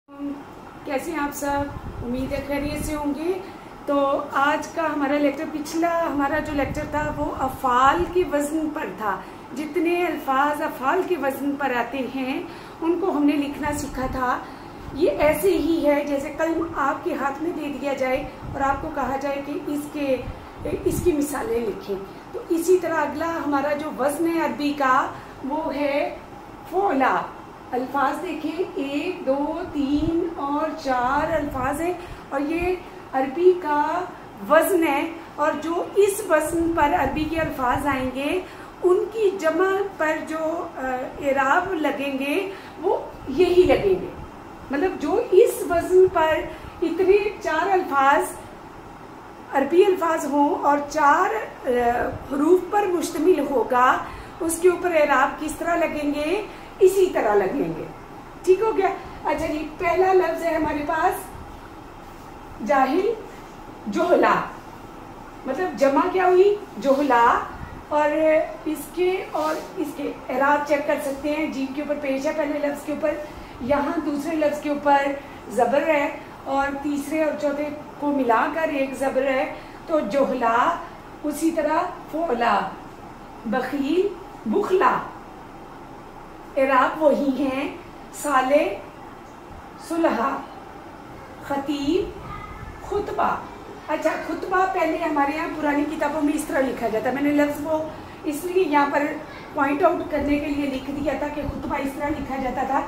कैसे हैं आप सब। उम्मीद है खैरियत से होंगे। तो आज का हमारा लेक्चर, पिछला हमारा जो लेक्चर था वो अफ़ाल के वज़न पर था। जितने अल्फाज अफ़ाल के वज़न पर आते हैं उनको हमने लिखना सीखा था। ये ऐसे ही है जैसे कल आपके हाथ में दे दिया जाए और आपको कहा जाए कि इसकी मिसालें लिखें। तो इसी तरह अगला हमारा जो वज़न है अरबी का वो है फ़ोला। अल्फाज देखें, 1, 2, 3 और 4 अल्फाज हैं और ये अरबी का वज़न है। और जो इस वज़न पर अरबी के अल्फाज आएंगे उनकी जमा पर जो इराब लगेंगे वो यही लगेंगे। मतलब जो इस वज़न पर इतने 4 अल्फाज अरबी अल्फाज हों और 4 हरूफ पर मुश्तमिल होगा, उसके ऊपर इराब किस तरह लगेंगे, इसी तरह लगेंगे। ठीक हो गया। अच्छा जी, पहला लफ्ज है हमारे पास जाहिल, जोहला। मतलब जमा क्या हुई, जोहला। और इसके इराब चेक कर सकते हैं। जीम के ऊपर पेश है पहले लफ्ज के ऊपर, यहाँ दूसरे लफ्ज के ऊपर जबर है और तीसरे और चौथे को मिलाकर एक जबर है, तो जोहला। उसी तरह फोला, बखील, बुखला, इराब वही हैं। साले, सुलहा, खतीब, खुतबा। अच्छा, खुतबा पहले हमारे यहाँ पुरानी किताबों में इस तरह लिखा जाता है। मैंने लफ्ज वो इसलिए यहाँ पर पॉइंट आउट करने के लिए लिख दिया था कि खुतबा इस तरह लिखा जाता था।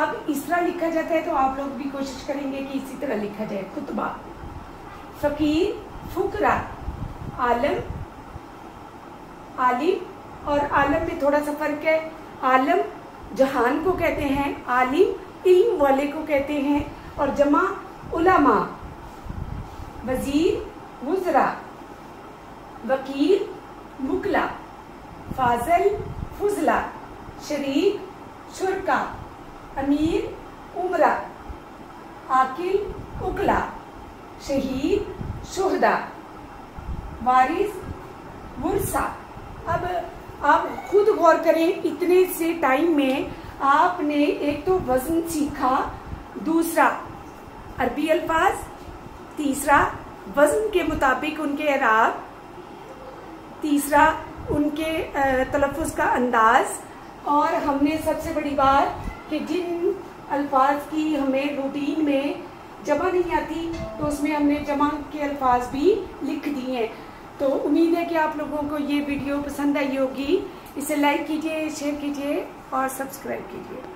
अब इस तरह लिखा जाता है तो आप लोग भी कोशिश करेंगे कि इसी तरह लिखा जाए खुतबा। फकीर, फुकरा, आलम, आलिम। और आलम में थोड़ा सा फर्क है। आलम जहान को कहते हैं, आलिम इल्म वाले को कहते हैं। और जमा उलमा। वजीर, वुज़रा, वकील, मुकला, फाजल, फुजला, शरीक, शुरका, अमीर, उमरा, आकिल, उकला, शहीद, शुहदा, वारिस, वुरसा। अब आप खुद गौर करें, इतने से टाइम में आपने एक तो वजन सीखा, दूसरा अरबी अल्फाज, तीसरा वजन के मुताबिक उनके इराब, तीसरा उनके तलफ़ुज़ का अंदाज। और हमने सबसे बड़ी बात कि जिन अल्फाज की हमें रूटीन में जमा नहीं आती तो उसमें हमने जमा के अल्फाज भी लिख दिए हैं। तो उम्मीद है कि आप लोगों को ये वीडियो पसंद आई होगी। इसे लाइक कीजिए, शेयर कीजिए और सब्सक्राइब कीजिए।